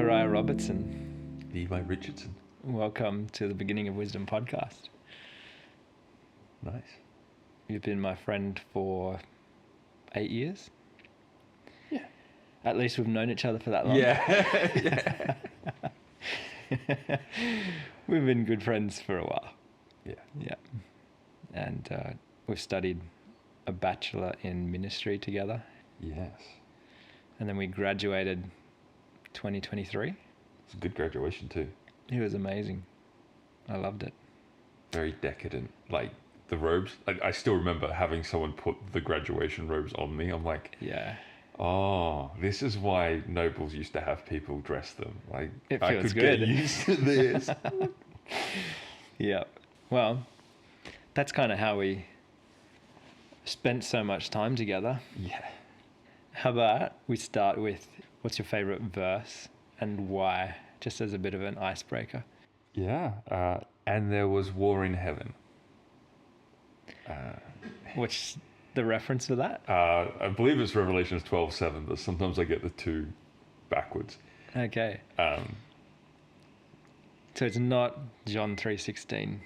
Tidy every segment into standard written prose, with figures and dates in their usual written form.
Uriah Robertson. Levi Richardson. Welcome to the Beginning of Wisdom podcast. Nice. You've been my friend for 8 years. Yeah. At least we've known each other for that long. Yeah. We've been good friends for a while. Yeah. Yeah. And we've studied a bachelor in ministry together. Yes. And then we graduated 2023. It's a good graduation too. It was amazing. I loved it. Very decadent. Like the robes. I still remember having someone put the graduation robes on me. I'm like, Yeah. oh, this is why nobles used to have people dress them. Like, It I feels could good. get used to this. Yeah. Well, that's kind of how we spent so much time together. Yeah. How about we start with what's your favorite verse and why, just as a bit of an icebreaker? Yeah. And there was war in heaven. What's the reference to that? I believe it's Revelations 12:7, but sometimes I get the two backwards. Okay. So it's not John 3:16.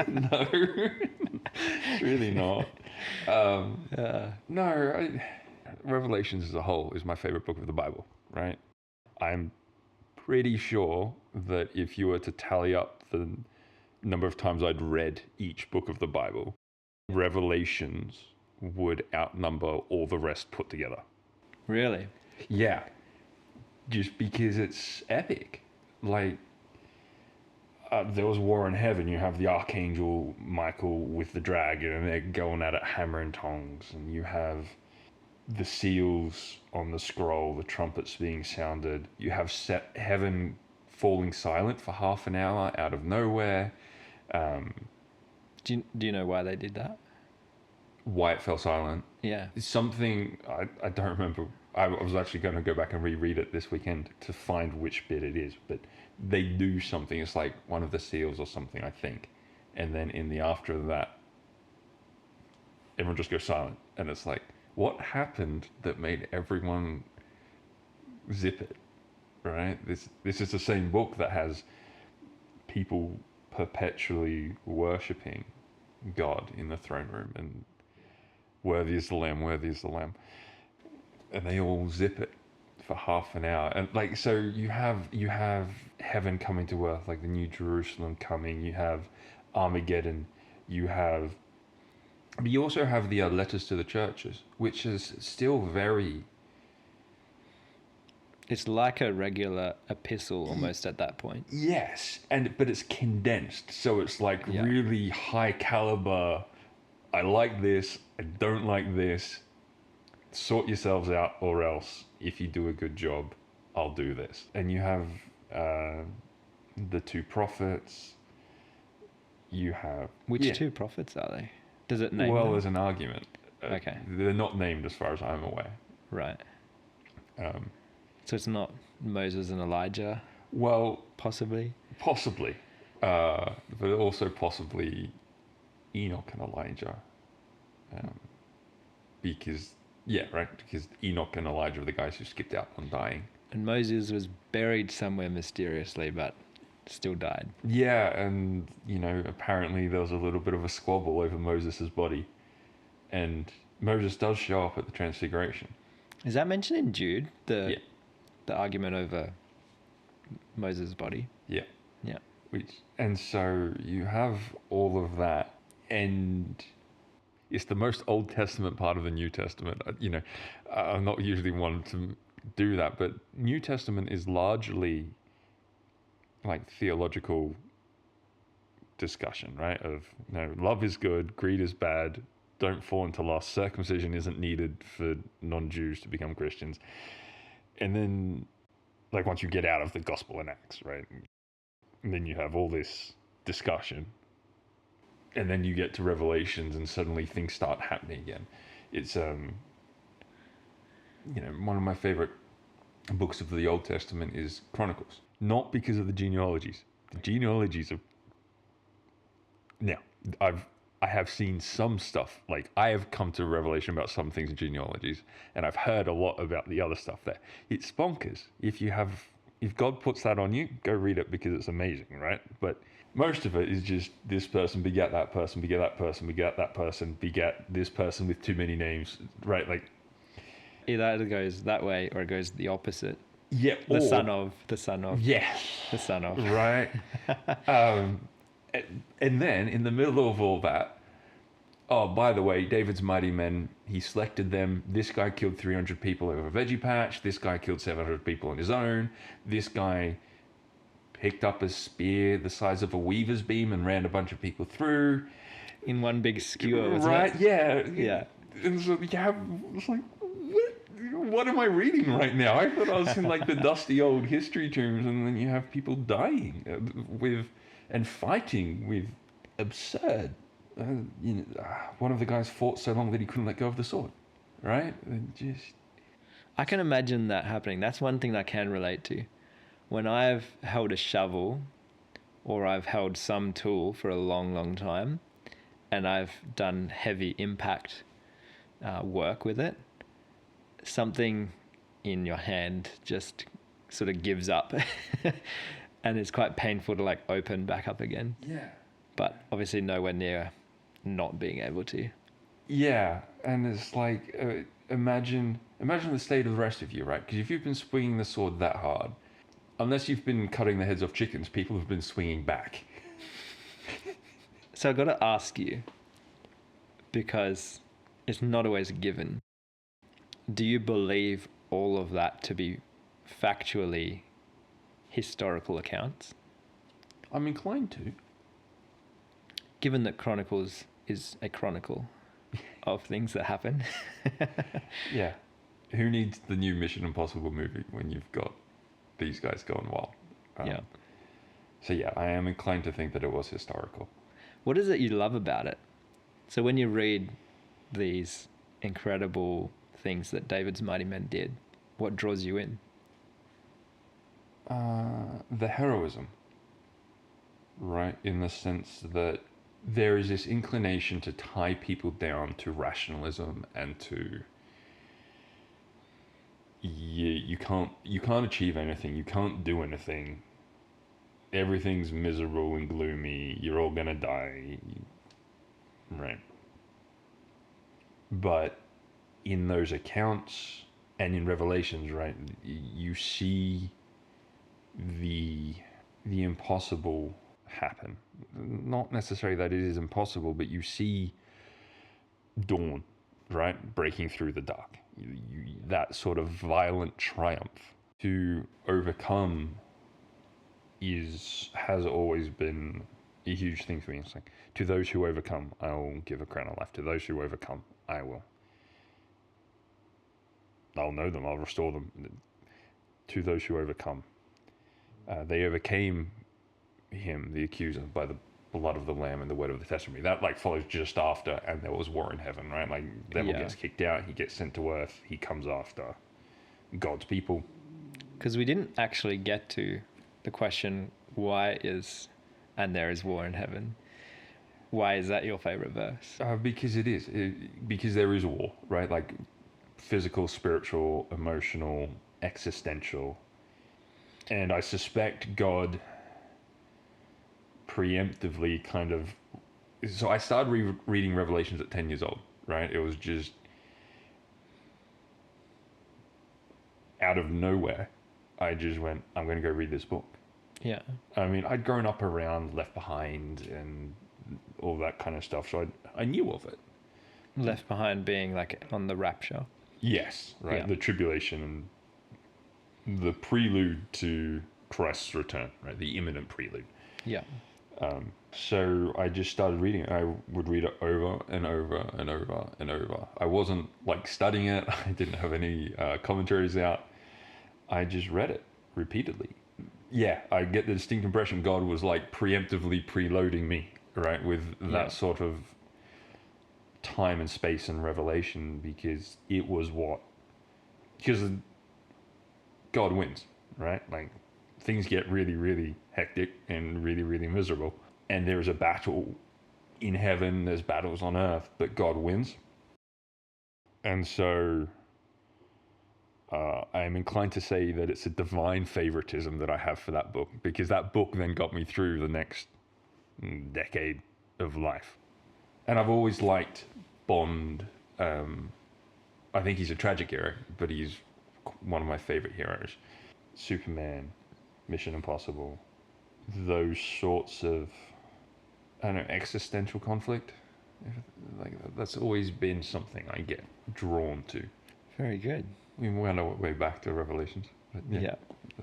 No, it's really not. No, Revelations as a whole is my favorite book of the Bible, right? I'm pretty sure that if you were to tally up the number of times I'd read each book of the Bible, Revelations would outnumber all the rest put together. Really? Yeah. Just because it's epic. Like, there was war in heaven. You have the archangel Michael with the dragon, and they're going at it hammer and tongs. And you have the seals on the scroll, the trumpets being sounded. You have heaven falling silent for half an hour out of nowhere. Do you know why they did that? Why it fell silent? Yeah. It's something I don't remember. I was actually going to go back and reread it this weekend to find which bit it is, but they do something. It's like one of the seals or something, I think. And then in the after of that, everyone just goes silent. And it's like, what happened that made everyone zip it, right? This is the same book that has people perpetually worshipping God in the throne room and worthy is the Lamb, worthy is the Lamb. And they all zip it for half an hour. And like, so you have heaven coming to earth, like the New Jerusalem coming, you have Armageddon, but you also have the letters to the churches, which is still very... It's like a regular epistle almost at that point. Yes, but it's condensed, so it's like really high caliber. I like this, I don't like this. Sort yourselves out, or else if you do a good job, I'll do this. And you have the two prophets. You have... Which two prophets are they? Does it name them? There's an argument. Okay. They're not named as far as I'm aware. Right. So it's not Moses and Elijah? Well... Possibly? Possibly. But also possibly Enoch and Elijah. Because Enoch and Elijah are the guys who skipped out on dying. And Moses was buried somewhere mysteriously, but still died. Yeah, and, apparently there was a little bit of a squabble over Moses' body. And Moses does show up at the Transfiguration. Is that mentioned in Jude? The argument over Moses' body? Yeah. Yeah. And so you have all of that, and it's the most Old Testament part of the New Testament. I'm not usually one to do that, but New Testament is largely like theological discussion, right? Of, love is good, greed is bad, don't fall into lust, circumcision isn't needed for non-Jews to become Christians. And then, like, once you get out of the Gospel and Acts, right? And then you have all this discussion. And then you get to Revelations and suddenly things start happening again. It's, one of my favorite books of the Old Testament is Chronicles. Not because of the genealogies. The genealogies are... Now, I have seen some stuff, like I have come to a revelation about some things in genealogies, and I've heard a lot about the other stuff there. It's bonkers. If you have if God puts that on you, go read it because it's amazing, right? But most of it is just this person begat that person, begat that person, begat that person, begat this person with too many names, right? Like, Either it goes that way or it goes the opposite. yeah, The son of, the son of, yes, the son of. right. And then in the middle of all that, oh, by the way, David's mighty men, he selected them. This guy killed 300 people over a veggie patch. This guy killed 700 people on his own. This guy picked up a spear the size of a weaver's beam and ran a bunch of people through. In one big skewer, wasn't Right? it? Yeah. Yeah. And so you have, it's like, what am I reading right now? I thought I was in like the dusty old history tombs, and then you have people dying with and fighting with absurd. One of the guys fought so long that he couldn't let go of the sword, right? And just I can imagine that happening. That's one thing I can relate to. When I've held a shovel or I've held some tool for a long, long time and I've done heavy impact work with it, something in your hand just sort of gives up and it's quite painful to like open back up again. yeah. But obviously nowhere near not being able to. Yeah, and it's like imagine the state of the rest of you, right? Because if you've been swinging the sword that hard, unless you've been cutting the heads off chickens, people have been swinging back. So I've got to ask you, because it's not always a given, do you believe all of that to be factually historical accounts? I'm inclined to. Given that Chronicles is a chronicle of things that happen. Yeah. Who needs the new Mission Impossible movie when you've got these guys going wild? Yeah. So yeah, I am inclined to think that it was historical. What is it you love about it? So when you read these incredible things that David's mighty men did, what draws you in? The heroism, right? In the sense that there is this inclination to tie people down to rationalism and to you can't achieve anything, you can't do anything, everything's miserable and gloomy, you're all gonna die, right? But in those accounts and in Revelations, right, you see the impossible happen. Not necessarily that it is impossible, but you see dawn, right, breaking through the dark. That sort of violent triumph to overcome has always been a huge thing for me. It's like, to those who overcome, I will give a crown of life. To those who overcome, I'll know them, I'll restore them. To those who overcome, they overcame him, the accuser, by the blood of the Lamb and the word of the testimony. That like follows just after, and there was war in heaven, right? Like devil gets kicked out, he gets sent to earth, he comes after God's people. Because we didn't actually get to the question, why is and there is war in heaven? Why is that your favorite verse? Because it is. Because there is war, right? Like physical, spiritual, emotional, existential. And I suspect God preemptively kind of... So I started reading Revelations at 10 years old, right? It was just out of nowhere. I just went, I'm going to go read this book. Yeah. I mean, I'd grown up around Left Behind and all that kind of stuff, so I knew of it. Left Behind being like on the rapture. Yes, right. Yeah. The tribulation and the prelude to Christ's return, right? The imminent prelude. Yeah. So I just started reading it. I would read it over and over and over and over. I wasn't like studying it. I didn't have any commentaries out. I just read it repeatedly. Yeah, I get the distinct impression God was like preemptively preloading me, right, with that sort of time and space and revelation, because it was because God wins, right? Like things get really, really hectic and really, really miserable. And there's a battle in heaven, there's battles on earth, but God wins. And so I am inclined to say that it's a divine favoritism that I have for that book, because that book then got me through the next decade of life. And I've always liked Bond. I think he's a tragic hero, but he's one of my favorite heroes. Superman, Mission Impossible, those sorts of, I don't know, existential conflict. Like, that's always been something I get drawn to. Very good. We went our way back to Revelations. But Yeah.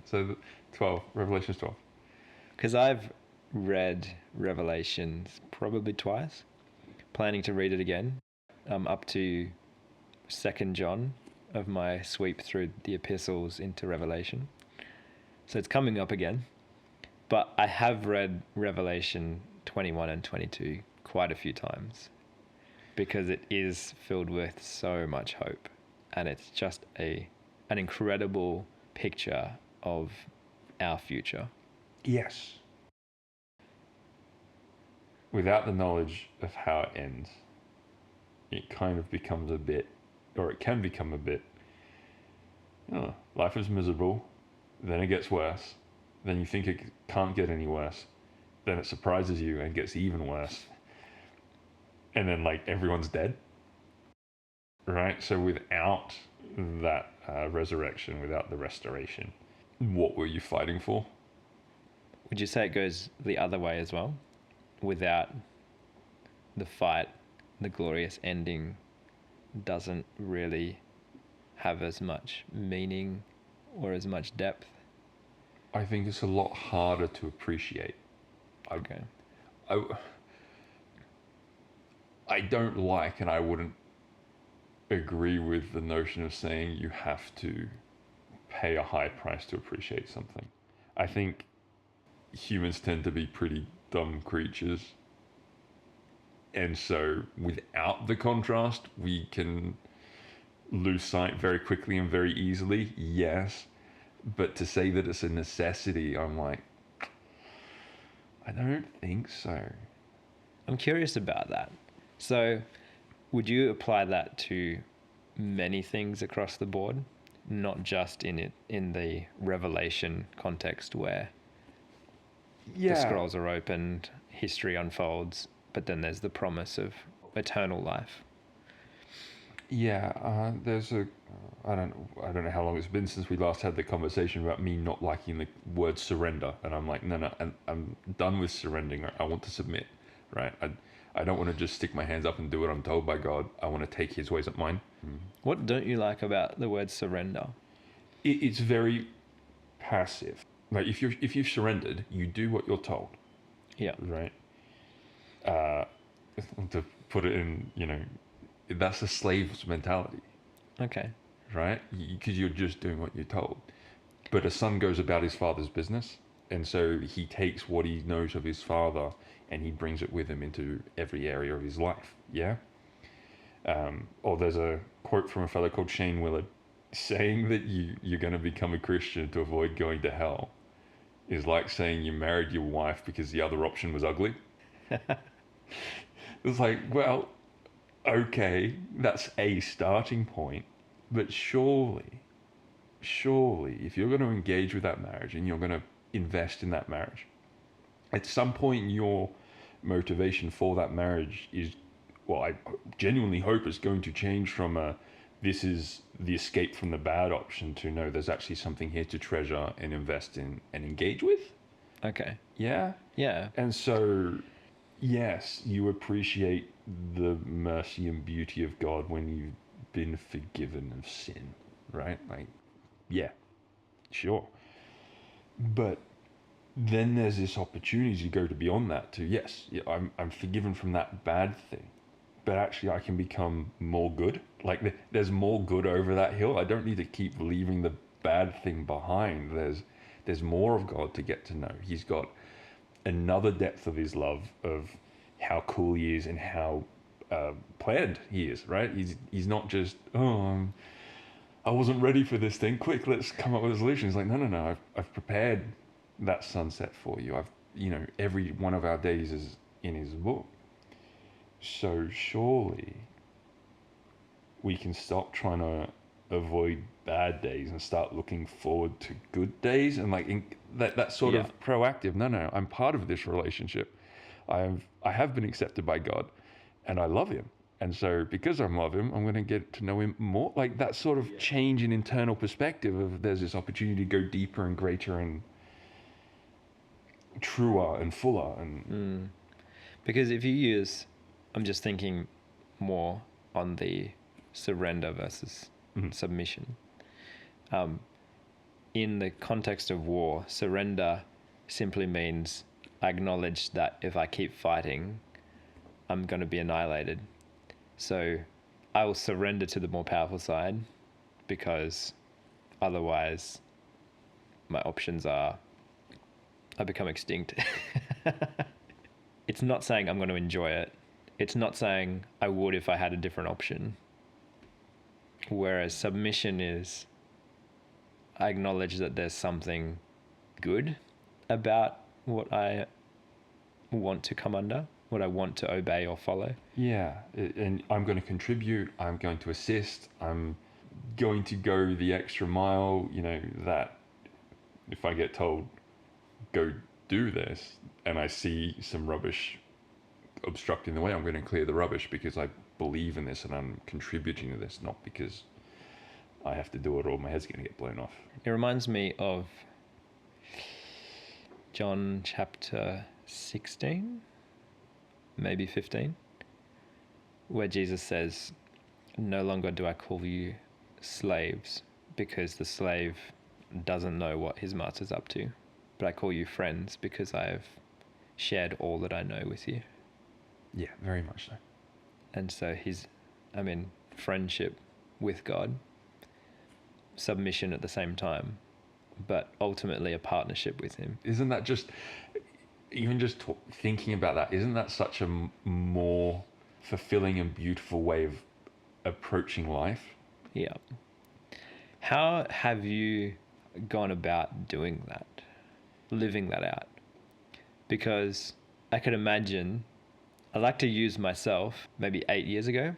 So 12, Revelations 12. Because I've read Revelations probably twice, planning to read it again. I'm up to 2nd John of my sweep through the epistles into Revelation. So it's coming up again. But I have read Revelation 21 and 22 quite a few times because it is filled with so much hope. And it's just an incredible picture of our future. Yes. Without the knowledge of how it ends, it kind of becomes a bit, or it can become a bit, life is miserable, then it gets worse, then you think it can't get any worse, then it surprises you and gets even worse, and then like everyone's dead, right? So without that resurrection, without the restoration, what were you fighting for? Would you say it goes the other way as well? Without the fight, the glorious ending doesn't really have as much meaning or as much depth? I think it's a lot harder to appreciate. Okay. I don't like, and I wouldn't agree with the notion of saying you have to pay a high price to appreciate something. I think humans tend to be pretty dumb creatures. And so without the contrast, we can lose sight very quickly and very easily, yes. But to say that it's a necessity, I'm like, I don't think so. I'm curious about that. So, would you apply that to many things across the board, not just in the Revelation context where the scrolls are opened, history unfolds, but then there's the promise of eternal life? Yeah, there's a, I don't know how long it's been since we last had the conversation about me not liking the word surrender, and I'm like, no, I'm done with surrendering. I want to submit, right? I don't want to just stick my hands up and do what I'm told by God. I want to take His ways at mine. What don't you like about the word surrender? It's very passive. Like if you've surrendered, you do what you're told. Yeah. Right. To put it in, that's a slave's mentality. Okay. Right? Because you're just doing what you're told. But a son goes about his father's business, and so he takes what he knows of his father and he brings it with him into every area of his life. Yeah? Or there's a quote from a fellow called Shane Willard saying that you're going to become a Christian to avoid going to hell is like saying you married your wife because the other option was ugly. It's like, well, okay, that's a starting point, but surely, if you're going to engage with that marriage and you're going to invest in that marriage, at some point your motivation for that marriage is, well, I genuinely hope it's going to change from this is the escape from the bad option to no, there's actually something here to treasure and invest in and engage with. Okay. Yeah? Yeah. And so, yes, you appreciate the mercy and beauty of God when you've been forgiven of sin, right? Like, yeah, sure. But then there's this opportunity to go to beyond that to, yes, yeah, I'm forgiven from that bad thing, but actually I can become more good. Like there's more good over that hill. I don't need to keep leaving the bad thing behind. There's more of God to get to know. He's got another depth of His love, of how cool He is and how planned He is, right? He's not just, I wasn't ready for this thing. Quick, let's come up with a solution. He's like, no. I've prepared that sunset for you. Every one of our days is in His book. So surely we can stop trying to avoid bad days and start looking forward to good days, and like that sort Yeah. of proactive. No, I'm part of this relationship. I have been accepted by God, and I love Him. And so, because I love Him, I'm going to get to know Him more. Like that sort of change in internal perspective of there's this opportunity to go deeper and greater and truer and fuller. And Because if you use, I'm just thinking more on the surrender versus submission. In the context of war, surrender simply means I acknowledge that if I keep fighting, I'm going to be annihilated. So I will surrender to the more powerful side, because otherwise my options are I become extinct. It's not saying I'm going to enjoy it. It's not saying I would if I had a different option. Whereas submission is I acknowledge that there's something good about what I want to come under, what I want to obey or follow. yeah, and I'm going to contribute. I'm going to assist. I'm going to go the extra mile. That if I get told, go do this, and I see some rubbish obstructing the way, I'm going to clear the rubbish because I believe in this and I'm contributing to this, not because I have to do it or my head's going to get blown off. It reminds me of John chapter 16, maybe 15, where Jesus says, "No longer do I call you slaves, because the slave doesn't know what his master's up to, but I call you friends because I have shared all that I know with you." Yeah, very much so. And so friendship with God, submission at the same time, but ultimately a partnership with Him. Isn't that just, even just thinking about that, isn't that such a more fulfilling and beautiful way of approaching life? Yeah. How have you gone about doing that, living that out? Because I could imagine, I like to use myself maybe 8 years ago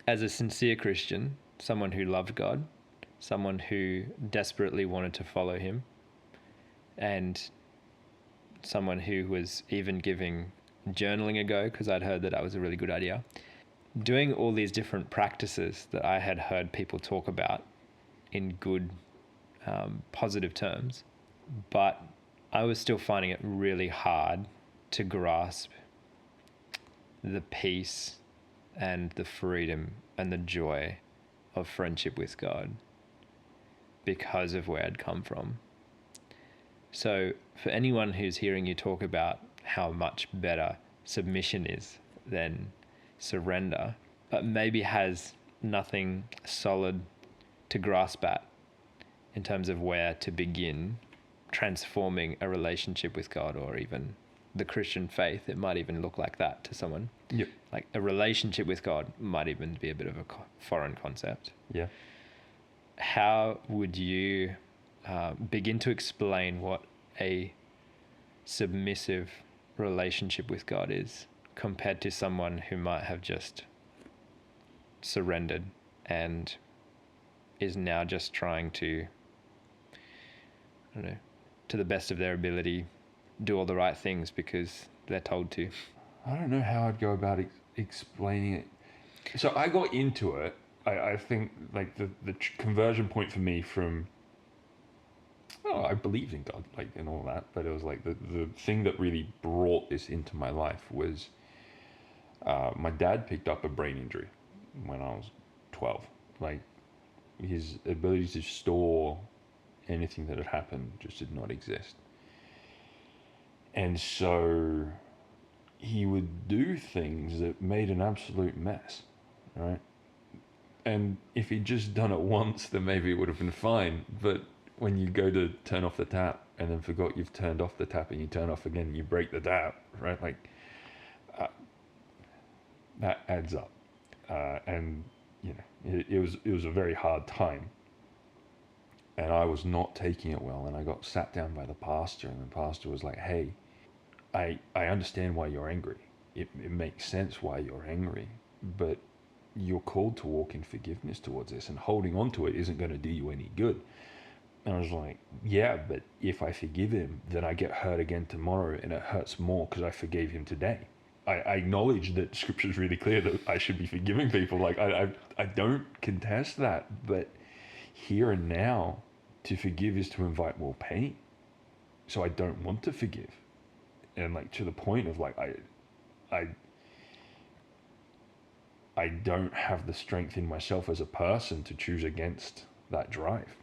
as a sincere Christian, someone who loved God, someone who desperately wanted to follow Him, and someone who was even giving journaling a go because I'd heard that that was a really good idea. Doing all these different practices that I had heard people talk about in good, positive terms, but I was still finding it really hard to grasp the peace and the freedom and the joy of friendship with God because of where I'd come from. So for anyone who's hearing you talk about how much better submission is than surrender, but maybe has nothing solid to grasp at in terms of where to begin transforming a relationship with God, or even the Christian faith, it might even look like that to someone. Yep. Like a relationship with God might even be a bit of a foreign concept. Yeah. How would you begin to explain what a submissive relationship with God is compared to someone who might have just surrendered and is now just trying to, I don't know, to the best of their ability, do all the right things because they're told to? I don't know how I'd go about explaining it. So I got into it. I think like the conversion point for me from, I believed in God, like, and all that, but it was like the thing that really brought this into my life was my dad picked up a brain injury when I was 12. Like, his ability to store anything that had happened just did not exist. And so he would do things that made an absolute mess, right? And if he'd just done it once, then maybe it would have been fine. But when you go to turn off the tap and then forgot you've turned off the tap and you turn off again and you break the tap, right? Like, that adds up. And, it was a very hard time. And I was not taking it well. And I got sat down by the pastor, and the pastor was like, "Hey, I understand why you're angry. It makes sense why you're angry, but you're called to walk in forgiveness towards this, and holding on to it isn't going to do you any good. And I was like, yeah, but if I forgive him, then I get hurt again tomorrow, and it hurts more because I forgave him today. I acknowledge that scripture is really clear that I should be forgiving people. Like, I don't contest that, but here and now, to forgive is to invite more pain. So I don't want to forgive. And like, to the point of like, I don't have the strength in myself as a person to choose against that drive.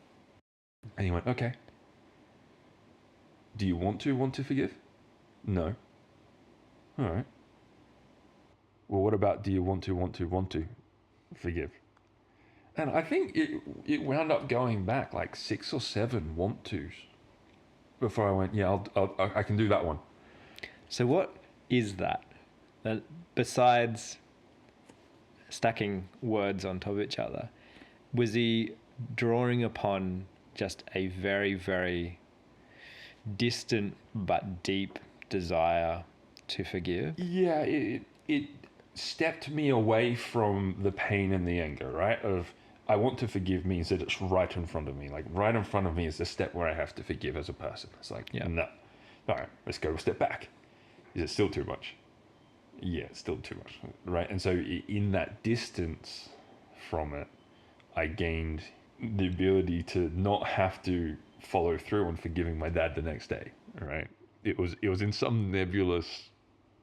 And he went, okay. Do you want to forgive? No. All right. Well, what about do you want to forgive? And I think it wound up going back like 6 or 7 want tos before I went, yeah, I can do that one. So what is that? Besides stacking words on top of each other, was he drawing upon just a very, very distant but deep desire to forgive? Yeah, it stepped me away from the pain and the anger, right? Of I want to forgive means that it's right in front of me. Like, right in front of me is the step where I have to forgive as a person. It's like, no. All right, let's go a step back. Is it still too much? Yeah, it's still too much, right? And so in that distance from it, I gained the ability to not have to follow through on forgiving my dad the next day, right? It was in some nebulous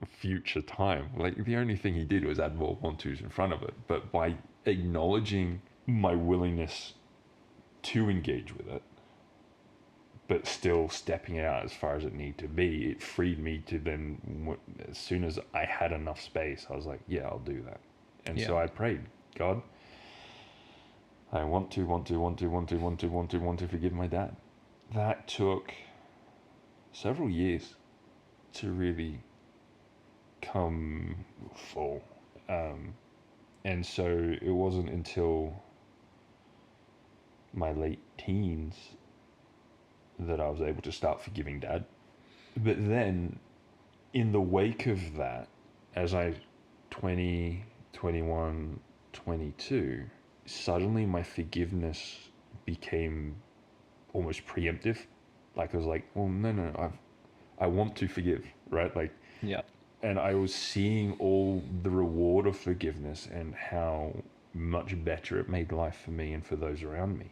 future time. Like, the only thing he did was add more want tos in front of it. But by acknowledging my willingness to engage with it, but still stepping out as far as it needed to be, it freed me to then, as soon as I had enough space, I was like, yeah, I'll do that. And so I prayed, God, I want to forgive my dad. That took several years to really come full. And so it wasn't until my late teens that I was able to start forgiving dad. But then in the wake of that, as I 20, 21, 22, suddenly my forgiveness became almost preemptive. Like, I was like, well, no, I want to forgive, right? Like, yeah. And I was seeing all the reward of forgiveness and how much better it made life for me and for those around me.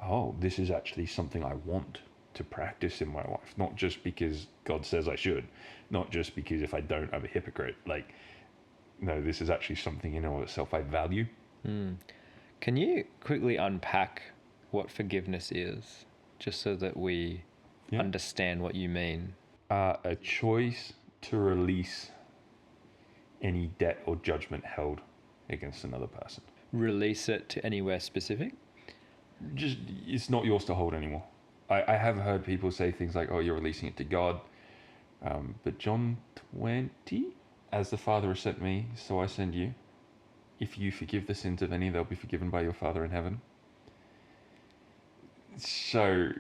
Oh, this is actually something I want to practice in my life, not just because God says I should, not just because if I don't, I'm a hypocrite. Like, no, this is actually something in and of itself I value. Can you quickly unpack what forgiveness is, just so that we understand what you mean? A choice to release any debt or judgment held against another person. Release it to anywhere specific? Just, it's not yours to hold anymore. I have heard people say things like, oh, you're releasing it to God. But John 20, as the Father has sent me, so I send you. If you forgive the sins of any, they'll be forgiven by your Father in heaven. So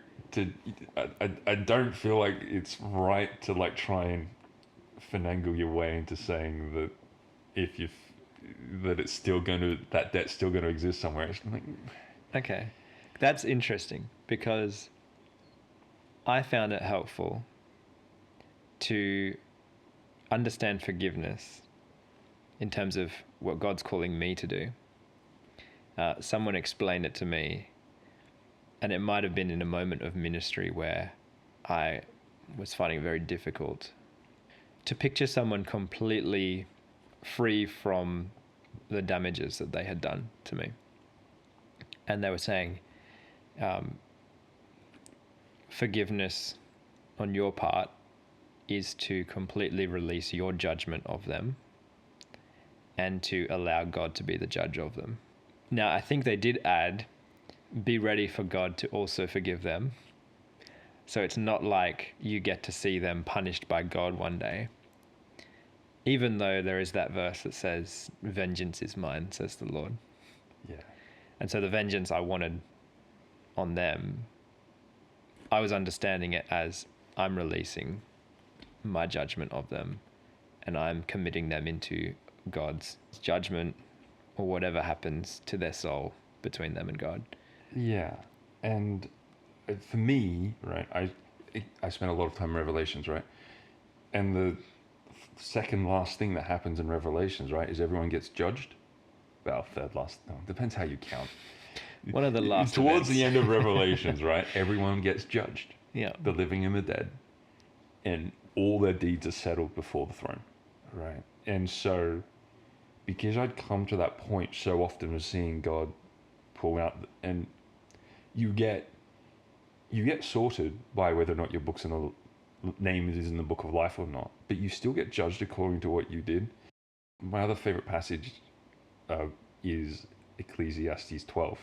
I don't feel like it's right to like try and finagle your way into saying that if you that it's still going to, that debt's still going to exist somewhere. It's like, okay, that's interesting, because I found it helpful to understand forgiveness in terms of what God's calling me to do. Someone explained it to me, and it might have been in a moment of ministry where I was finding it very difficult to picture someone completely free from the damages that they had done to me. And they were saying, forgiveness on your part is to completely release your judgment of them and to allow God to be the judge of them. Now, I think they did add, be ready for God to also forgive them. So it's not like you get to see them punished by God one day. Even though there is that verse that says, vengeance is mine, says the Lord. yeah. And so the vengeance I wanted on them, I was understanding it as I'm releasing my judgment of them and I'm committing them into God's judgment or whatever happens to their soul between them and God. Yeah, and for me, right, I spent a lot of time in Revelations, right, and the second last thing that happens in Revelations, right, is everyone gets judged. Well, third last, no, depends how you count. One of the last Towards events. the end of Revelations, right, everyone gets judged. Yeah. The living and the dead, and all their deeds are settled before the throne, right? And so, because I'd come to that point so often of seeing God pull out, and you get sorted by whether or not your book's in the name is in the book of life or not, but you still get judged according to what you did. My other favorite passage is Ecclesiastes 12.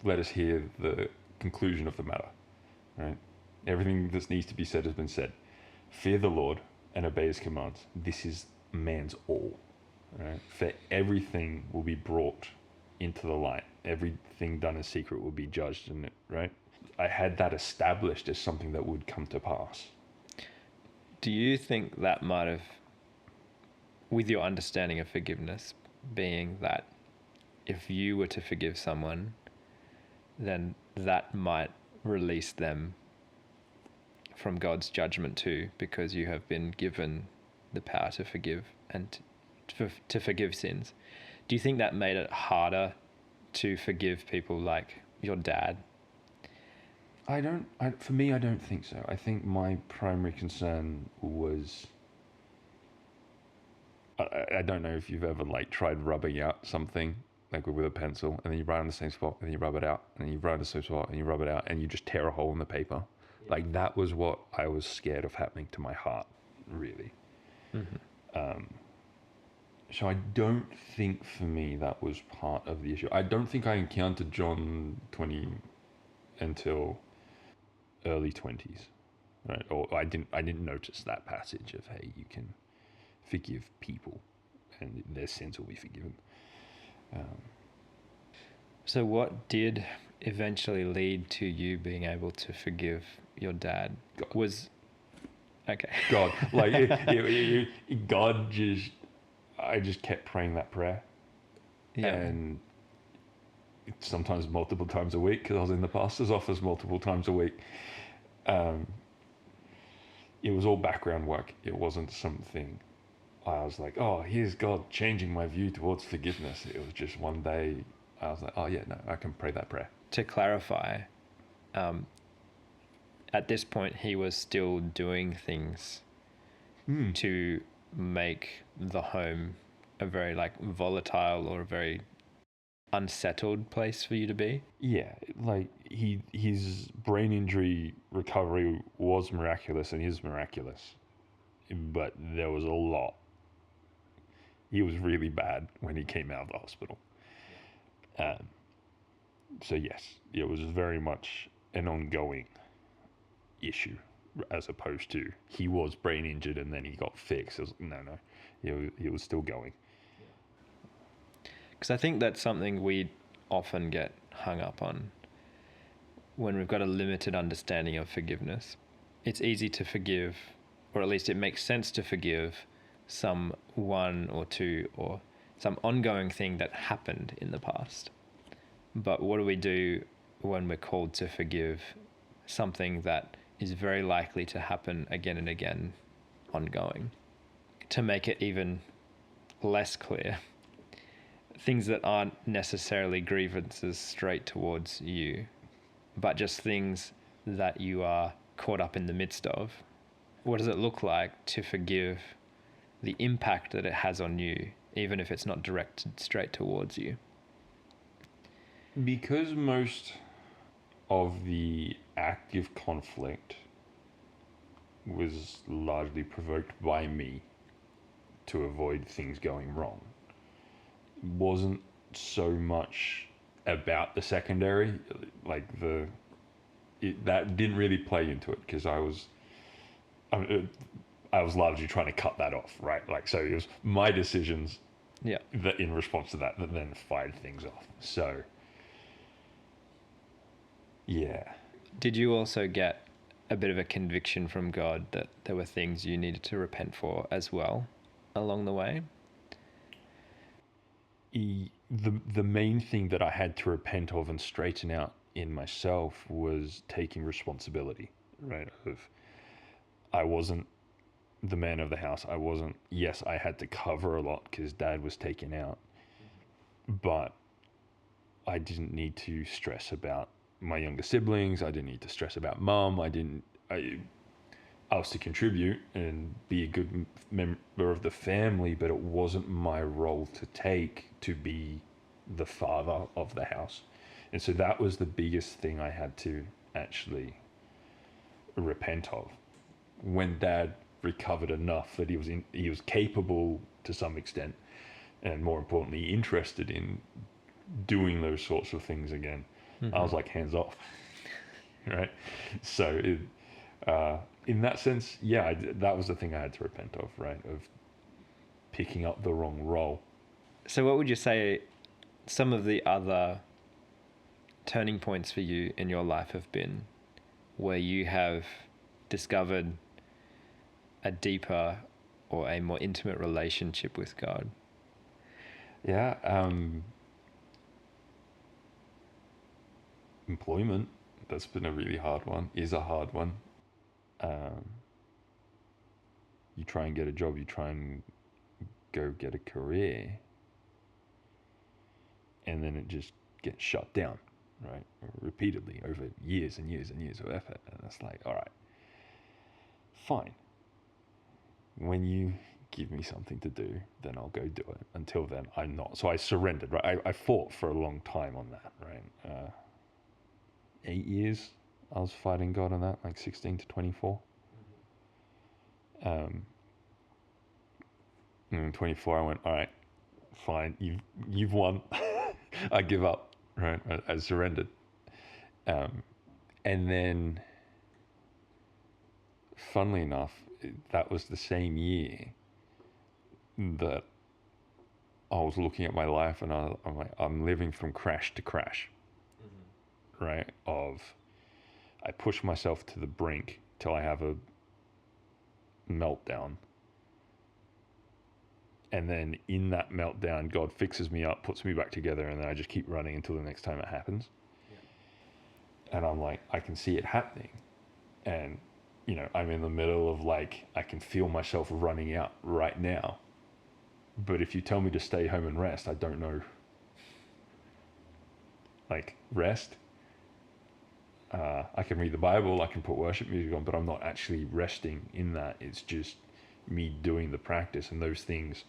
Let us hear the conclusion of the matter, right? Everything that needs to be said has been said. Fear the Lord and obey his commands. This is man's all, right? For everything will be brought into the light. Everything done in secret will be judged in it, right? I had that established as something that would come to pass. Do you think that might have, with your understanding of forgiveness, being that if you were to forgive someone, then that might release them from God's judgment too, because you have been given the power to forgive and to forgive sins. Do you think that made it harder to forgive people like your dad? For me, I don't think so. I think my primary concern was, I don't know if you've ever like tried rubbing out something like with a pencil, and then you write on the same spot, and then you rub it out, and then you write on the same spot, and you rub it out, and you just tear a hole in the paper. Yeah. Like that was what I was scared of happening to my heart, really. Mm-hmm. So I don't think for me that was part of the issue. I don't think I encountered John 20 until early 20s, right? Or I didn't notice that passage of, hey, you can forgive people and their sins will be forgiven. So what did eventually lead to you being able to forgive your dad? God. Was okay. God, like God just, I just kept praying that prayer, yeah. And sometimes multiple times a week because I was in the pastor's office multiple times a week. It was all background work. It wasn't something I was like, oh, here's God changing my view towards forgiveness. It was just one day I was like, oh yeah, no, I can pray that prayer. To clarify, at this point he was still doing things to make the home a very like volatile or a very unsettled place for you to be. Yeah, like his brain injury recovery was miraculous and is miraculous, but there was a lot. He was really bad when he came out of the hospital. So yes, it was very much an ongoing issue, as opposed to he was brain injured and then he got fixed. It was, no, he was still going. Because I think that's something we often get hung up on when we've got a limited understanding of forgiveness. It's easy to forgive, or at least it makes sense to forgive some one or two or some ongoing thing that happened in the past. But what do we do when we're called to forgive something that is very likely to happen again and again, ongoing? To make it even less clear, things that aren't necessarily grievances straight towards you, but just things that you are caught up in the midst of. What does it look like to forgive the impact that it has on you, even if it's not directed straight towards you? Because most of the active conflict was largely provoked by me to avoid things going wrong, it wasn't so much about the secondary, like that didn't really play into it because I was largely trying to cut that off, right? Like, so it was my decisions, yeah, that in response to that then fired things off. So yeah. Did you also get a bit of a conviction from God that there were things you needed to repent for as well along the way? the main thing that I had to repent of and straighten out in myself was taking responsibility, right? Of I wasn't the man of the house. I wasn't. Yes, I had to cover a lot because Dad was taken out, but I didn't need to stress about my younger siblings. I didn't need to stress about Mum. I was to contribute and be a good member of the family, but it wasn't my role to take to be the father of the house. And so that was the biggest thing I had to actually repent of. When Dad recovered enough that he was capable to some extent, and more importantly, interested in doing those sorts of things again, I was like, hands off, right? So in that sense, yeah, that was the thing I had to repent of, right? Of picking up the wrong role. So what would you say some of the other turning points for you in your life have been, where you have discovered a deeper or a more intimate relationship with God? Yeah, employment, that's been a really hard one, is a hard one. You try and get a job, you try and go get a career, and then it just gets shut down, right? Repeatedly over years and years and years of effort. And it's like, all right, fine. When you give me something to do, then I'll go do it. Until then, I'm not. So I surrendered, right? I fought for a long time on that, right? 8 years I was fighting God on that, like 16 to 24. And 24, I went, all right, fine, you've won. I give up, right? I surrendered. And then, funnily enough, that was the same year that I was looking at my life, and I'm like, I'm living from crash to crash, right? I push myself to the brink till I have a meltdown. And then in that meltdown, God fixes me up, puts me back together, and then I just keep running until the next time it happens. Yeah. And I'm like, I can see it happening. And, I'm in the middle of I can feel myself running out right now. But if you tell me to stay home and rest, I don't know. Rest. I can read the Bible, I can put worship music on, but I'm not actually resting in that. It's just me doing the practice, and those things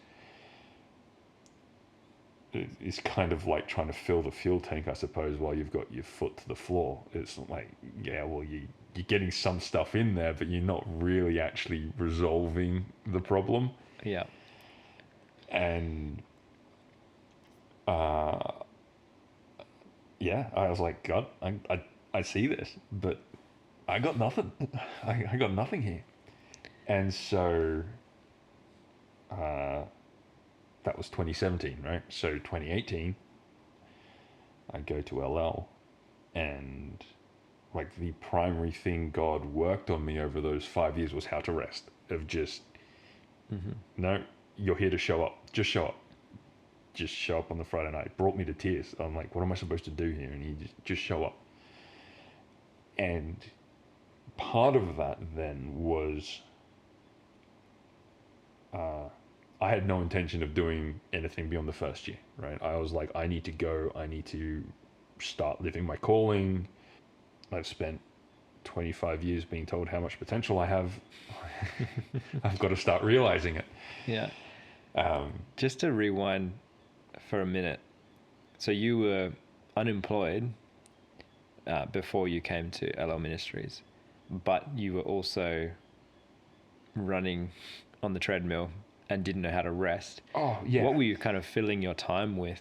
is kind of like trying to fill the fuel tank, I suppose, while you've got your foot to the floor. It's like, yeah, well, you're getting some stuff in there, but you're not really actually resolving the problem. Yeah. And yeah, I was like, God, I see this, but I got nothing. I got nothing here. And so that was 2017, right? So 2018, I go to LL, and the primary thing God worked on me over those 5 years was how to rest. Of just, no, you're here to show up. Just show up. Just show up on the Friday night. It brought me to tears. I'm like, what am I supposed to do here? And he just show up. And part of that then was I had no intention of doing anything beyond the first year, right? I was like, I need to go. I need to start living my calling. I've spent 25 years being told how much potential I have. I've got to start realizing it. Yeah. Just to rewind for a minute. So you were unemployed before you came to LL Ministries, but you were also running on the treadmill and didn't know how to rest. Oh, yeah. What were you kind of filling your time with?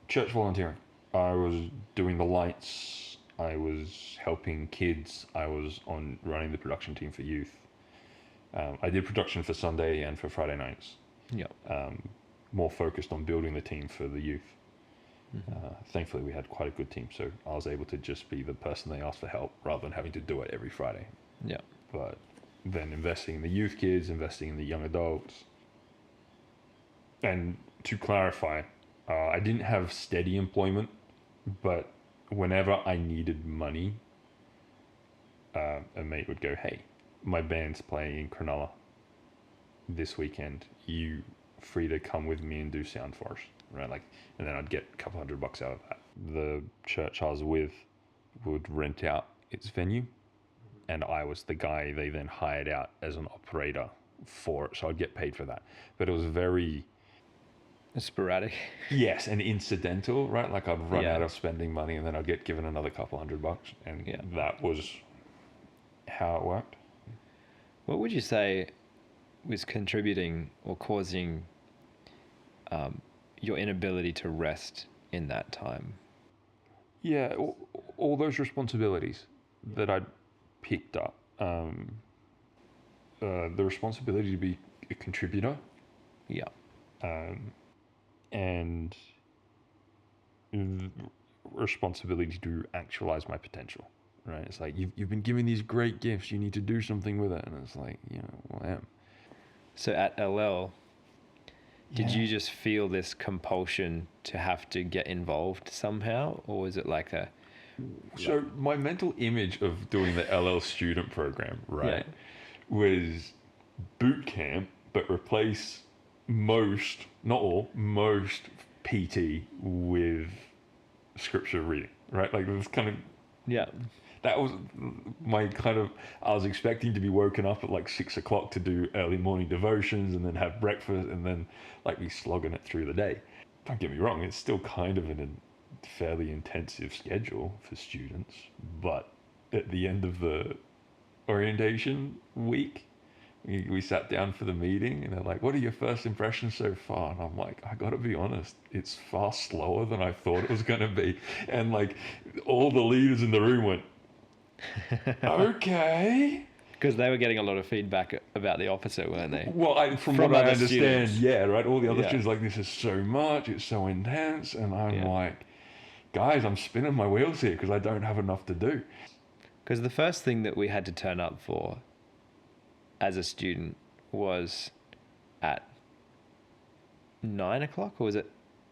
Church volunteering. I was doing the lights. I was helping kids. I was on running the production team for youth. I did production for Sunday and for Friday nights. Yeah. More focused on building the team for the youth. Thankfully, we had quite a good team, so I was able to just be the person they asked for help rather than having to do it every Friday. Yeah. But then investing in the youth kids, investing in the young adults. And to clarify, I didn't have steady employment, but whenever I needed money, a mate would go, "Hey, my band's playing in Cronulla this weekend. You free to come with me and do sound for us?" Right, like, and then I'd get a couple $100 out of that. The church I was with would rent out its venue, and I was the guy they then hired out as an operator for it, so I'd get paid for that. But it was very Sporadic. yes and incidental, right? Like I'd run Yeah. out of spending money, and then I'd get given another couple $100, and Yeah. that was how it worked. What would you say was contributing or causing your inability to rest in that time? Yeah, all those responsibilities that I'd picked up. The responsibility to be a contributor, Yeah. and the responsibility to actualize my potential. Right? It's like you've been given these great gifts. You need to do something with it, and it's like, well, I am. So at LL, did Yeah. you just feel this compulsion to have to get involved somehow, or was it like a So my mental image of doing the LL student program, right, was boot camp, but replace most, not all, most PT with scripture reading, right? Like it was kind of, yeah, that was my kind of, I was expecting to be woken up at like 6 o'clock to do early morning devotions and then have breakfast and then like be slogging it through the day. Don't get me wrong, it's still kind of a fairly intensive schedule for students, but at the end of the orientation week, we sat down for the meeting and they're like, "What are your first impressions so far?" And I'm like, "I gotta be honest, it's far slower than I thought it was gonna be." And like all the leaders in the room went, "Okay." because they were getting a lot of feedback about the opposite, weren't they? Well, from From what I other understand, students. yeah, right. All the other Yeah. students like, "This is so much, it's so intense," and I'm Yeah. like, "Guys, I'm spinning my wheels here because I don't have enough to do." Because the first thing that we had to turn up for as a student was at 9 o'clock, or was it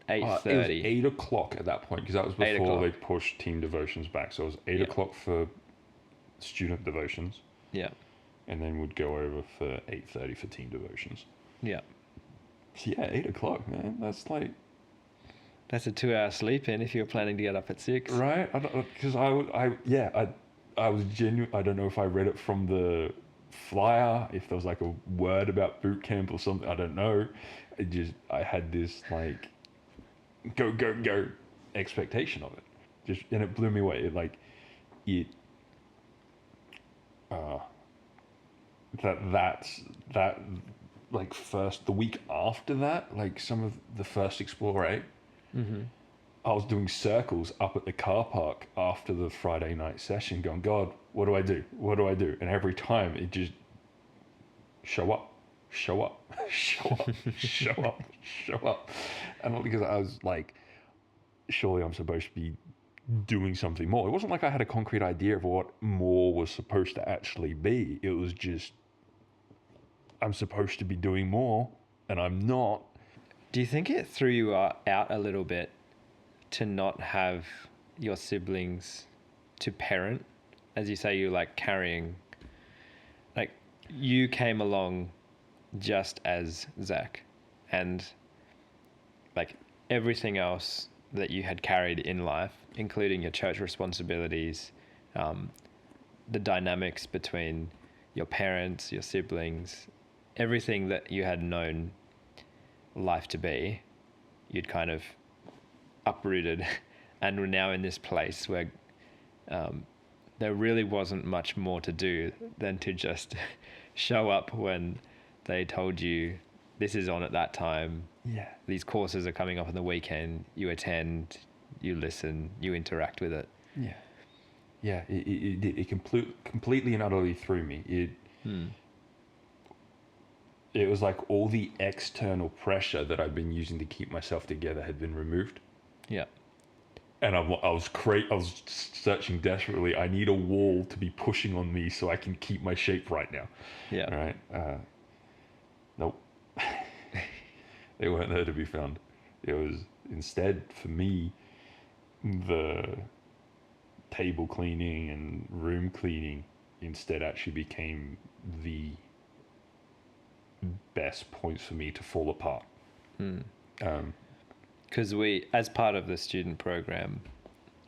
It was 8:30? 8 o'clock at that point because that was 8 before o'clock. they pushed team devotions back. So it was eight Yeah. o'clock for student devotions, Yeah, and then would go over for 8:30 for team devotions. yeah. So yeah, 8 o'clock, man. That's like That's a 2-hour sleep in if you're planning to get up at 6. right. I don't because I was genuine. I don't know if I read it from the flyer, if there was like a word about boot camp or something. I don't know. I had this like go expectation of it, and it blew me away. It uh that like first the week after that, like some of the first Explore 8, Mm-hmm. I was doing circles up at the car park after the Friday night session going, "God, what do I do? What do I do?" And every time it just show up, show up, show up, show up, show up. And because I was like, surely I'm supposed to be doing something more. It wasn't like I had a concrete idea of what more was supposed to actually be. It was just, I'm supposed to be doing more and I'm not. Do you think it threw you out a little bit to not have your siblings to parent? As you say, you're like carrying, like you came along just as Zach, and like everything else that you had carried in life, including your church responsibilities, the dynamics between your parents, your siblings, everything that you had known life to be, you'd kind of uprooted and were now in this place where there really wasn't much more to do than to just show up when they told you this is on at that time. Yeah. These courses are coming up on the weekend. You attend, you listen, you interact with it. Yeah. Yeah. It completely and utterly threw me. It was like all the external pressure that I'd been using to keep myself together had been removed. Yeah. And I was searching desperately. I need a wall to be pushing on me so I can keep my shape right now. Yeah. Right? Nope. They weren't there to be found. It was instead, for me, the table cleaning and room cleaning instead actually became the best points for me to fall apart. Because we, as part of the student program,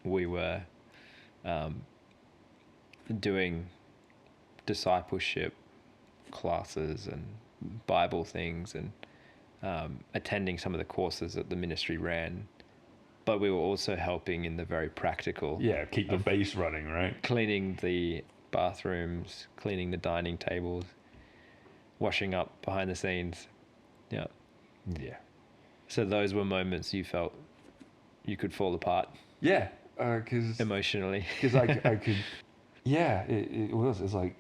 we were doing discipleship classes and Bible things and attending some of the courses that the ministry ran. But we were also helping in the very practical. Yeah, keep the base running, right? Cleaning the bathrooms, cleaning the dining tables, washing up behind the scenes. Yeah. Yeah. So those were moments you felt you could fall apart. Yeah, because emotionally. Because I could, yeah, it was. It's like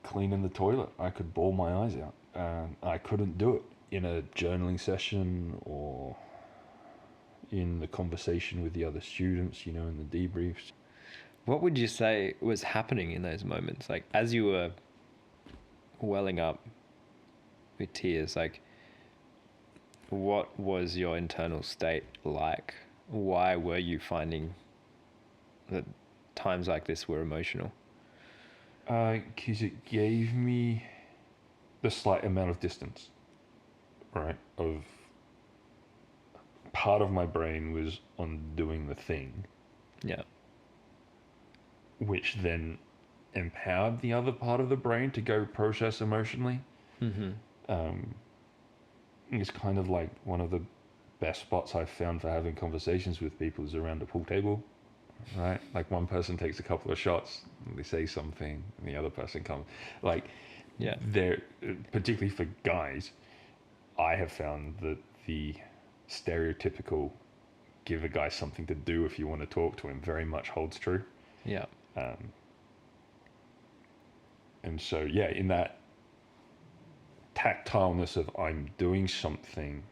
cleaning the toilet. I could bawl my eyes out, and I couldn't do it in a journaling session or in the conversation with the other students, in the debriefs. What would you say was happening in those moments? Like, as you were welling up with tears, like, what was your internal state like? Why were you finding that times like this were emotional? Because it gave me the slight amount of distance, right? Of part of my brain was on doing the thing. Yeah. Which then empowered the other part of the brain to go process emotionally. Mm-hmm. It's kind of like one of the best spots I've found for having conversations with people is around a pool table, right? Like one person takes a couple of shots, and they say something, and the other person comes. Like, yeah, they're particularly for guys. I have found that the stereotypical give a guy something to do if you want to talk to him very much holds true. Yeah. And so, yeah, in that tactileness of I'm doing something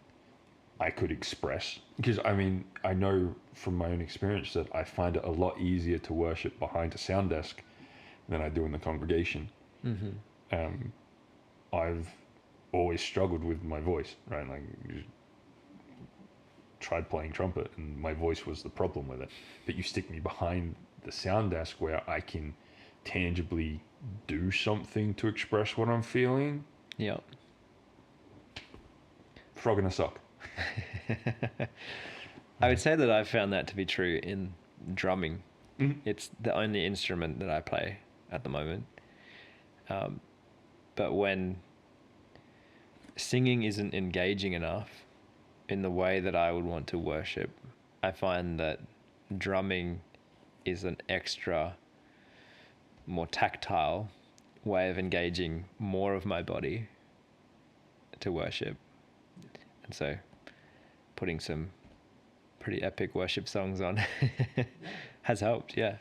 I could express. Because, I know from my own experience that I find it a lot easier to worship behind a sound desk than I do in the congregation. Mm-hmm. I've always struggled with my voice, right? Like, tried playing trumpet and my voice was the problem with it. But you stick me behind the sound desk where I can tangibly do something to express what I'm feeling. Yeah. Frog in a sock. I would say that I've found that to be true in drumming. Mm-hmm. It's the only instrument that I play at the moment. But when singing isn't engaging enough in the way that I would want to worship, I find that drumming is an extra, more tactile way of engaging more of my body to worship. And so putting some pretty epic worship songs on has helped, yeah.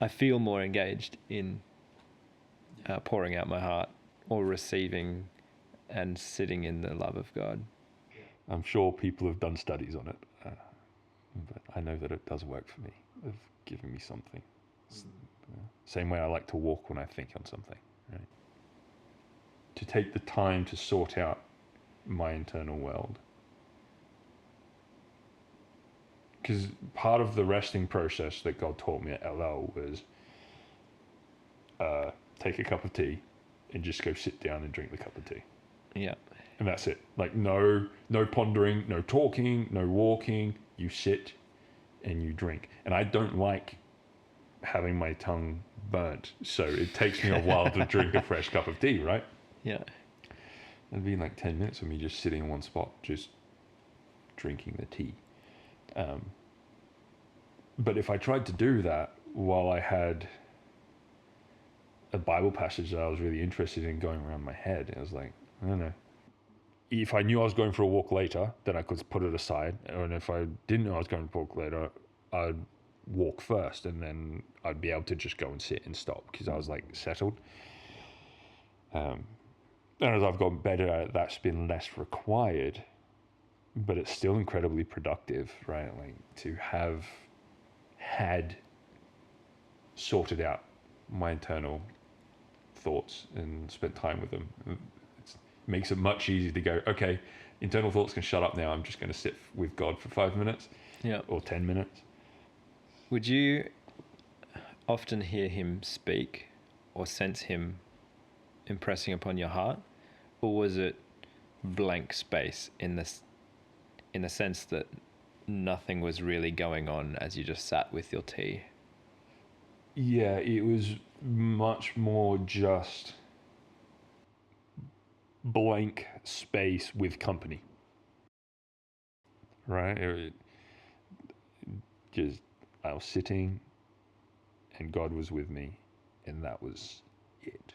I feel more engaged in pouring out my heart or receiving and sitting in the love of God. I'm sure people have done studies on it, but I know that it does work for me, of giving me something. Same way I like to walk when I think on something, right? To take the time to sort out my internal world. Because part of the resting process that God taught me at LL was take a cup of tea and just go sit down and drink the cup of tea. Yeah. And that's it. Like no pondering, no talking, no walking. You sit and you drink. And I don't like having my tongue burnt, so it takes me a while to drink a fresh cup of tea, right? Yeah. It'd be like 10 minutes of me just sitting in one spot, just drinking the tea. But if I tried to do that while I had a Bible passage that I was really interested in going around my head, it was like, I don't know. If I knew I was going for a walk later, then I could put it aside. And if I didn't know I was going for a walk later, I'd walk first, and then I'd be able to just go and sit and stop because I was like settled. And as I've gotten better at it, that's been less required, but it's still incredibly productive, right? Like to have had sorted out my internal thoughts and spent time with them. It makes it much easier to go, okay, internal thoughts can shut up now. I'm just going to sit with God for 5 minutes Yeah. or 10 minutes. Would you often hear him speak or sense him impressing upon your heart, or was it blank space in the sense that nothing was really going on as you just sat with your tea? Yeah, it was much more just blank space with company, right? Just I was sitting and God was with me, and that was it.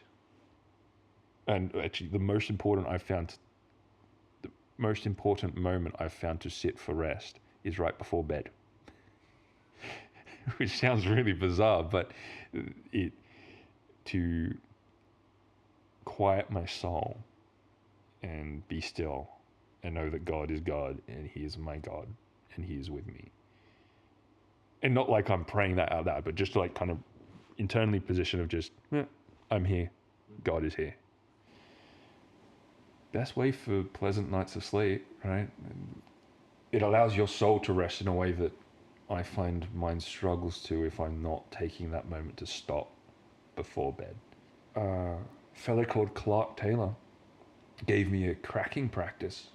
And actually, the most important moment I've found to sit for rest is right before bed, which sounds really bizarre, but it to quiet my soul and be still and know that God is God and He is my God and He is with me. And not like I'm praying that out loud, but just like kind of internally position of just, I'm here, God is here. Best way for pleasant nights of sleep, right? It allows your soul to rest in a way that I find mine struggles to if I'm not taking that moment to stop before bed. A fellow called Clark Taylor gave me a cracking practice.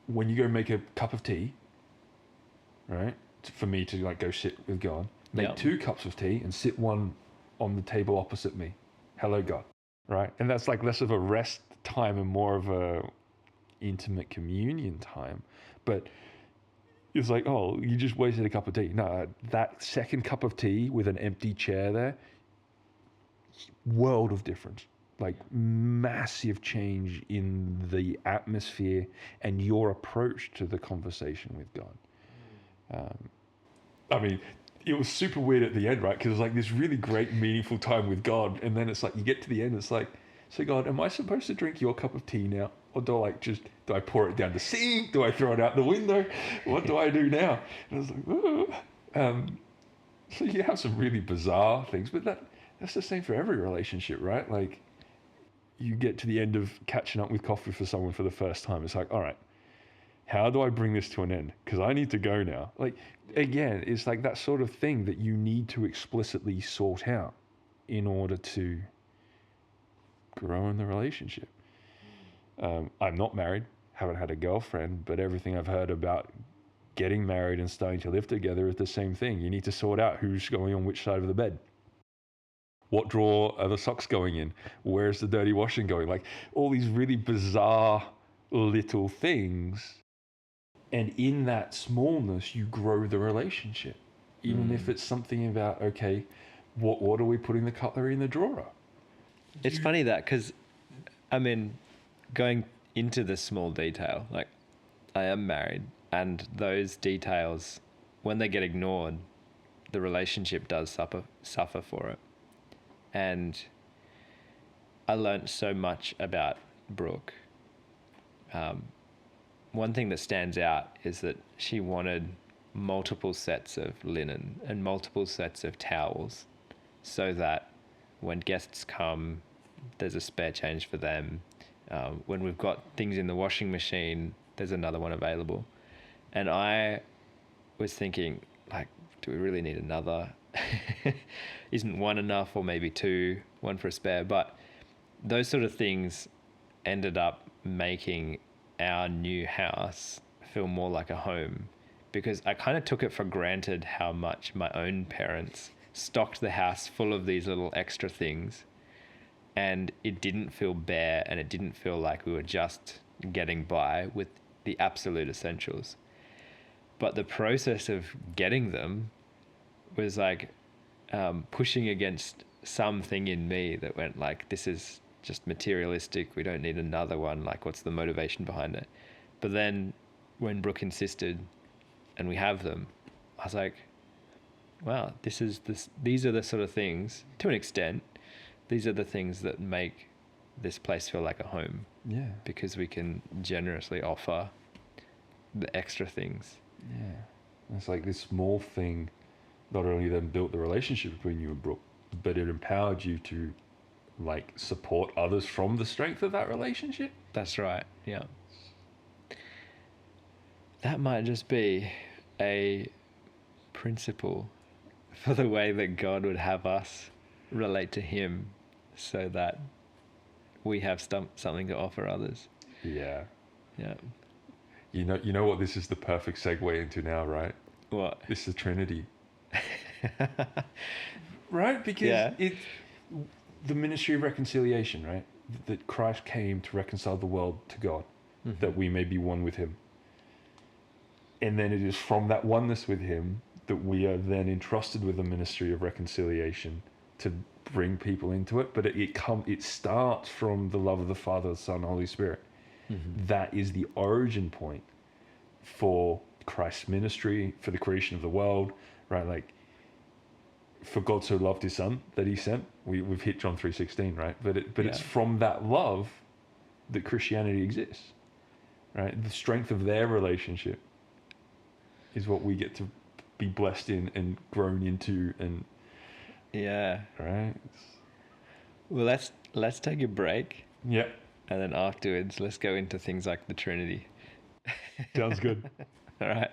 When you go make a cup of tea, right? For me to like go sit with God, make 2 cups of tea and sit one on the table opposite me. Hello, God. Right? And that's like less of a rest time and more of a intimate communion time. But it's like, oh, you just wasted a cup of tea. No, that second cup of tea with an empty chair there, world of difference. Like massive change in the atmosphere and your approach to the conversation with God. I mean, it was super weird at the end, right? Because it was like this really great, meaningful time with God. And then it's like, you get to the end, it's like, so God, am I supposed to drink your cup of tea now? Or do I pour it down the sink? Do I throw it out the window? What do I do now? And I was like, ooh. So you have some really bizarre things, but that's the same for every relationship, right? Like, you get to the end of catching up with coffee for someone for the first time. It's like, all right, how do I bring this to an end? Because I need to go now. Like, again, it's like that sort of thing that you need to explicitly sort out in order to grow in the relationship. I'm not married, haven't had a girlfriend, but everything I've heard about getting married and starting to live together is the same thing. You need to sort out who's going on which side of the bed. What drawer are the socks going in? Where's the dirty washing going? Like all these really bizarre little things. And in that smallness, you grow the relationship. Even if it's something about, okay, what are we putting the cutlery in the drawer? It's funny that, because, I mean, going into the small detail, like, I am married, and those details, when they get ignored, the relationship does suffer for it. And I learned so much about Brooke. One thing that stands out is that she wanted multiple sets of linen and multiple sets of towels so that when guests come, there's a spare change for them. When we've got things in the washing machine, there's another one available. And I was thinking, like, do we really need another? Isn't one enough, or maybe 2, one for a spare? But those sort of things ended up making our new house feel more like a home, because I kind of took it for granted how much my own parents stocked the house full of these little extra things, and it didn't feel bare, and it didn't feel like we were just getting by with the absolute essentials. But the process of getting them was like pushing against something in me that went like, this is just materialistic, we don't need another one, like what's the motivation behind it? But then when Brooke insisted and we have them, I was like, wow, these are the sort of things, to an extent, these are the things that make this place feel like a home. Yeah. Because we can generously offer the extra things. Yeah. It's like this small thing not only then built the relationship between you and Brooke, but it empowered you to like support others from the strength of that relationship. That's right. Yeah. That might just be a principle for the way that God would have us relate to Him, so that we have something to offer others. Yeah. Yeah. You know what this is the perfect segue into now, right? What? This is Trinity. Right? Because Yeah. it's the ministry of reconciliation, right? That Christ came to reconcile the world to God, that we may be one with Him. And then it is from that oneness with Him that we are then entrusted with the ministry of reconciliation to bring people into it. But it starts from the love of the Father, the Son, and Holy Spirit. That is the origin point for Christ's ministry, for the creation of the world, right? Like, for God so loved His Son that He sent. We've hit John 3:16, right? But it's from that love that Christianity exists, right? The strength of their relationship is what we get to be blessed in and grown into, and Yeah. right. Well, let's take a break, Yeah, and then afterwards, let's go into things like the Trinity. sounds good. All right.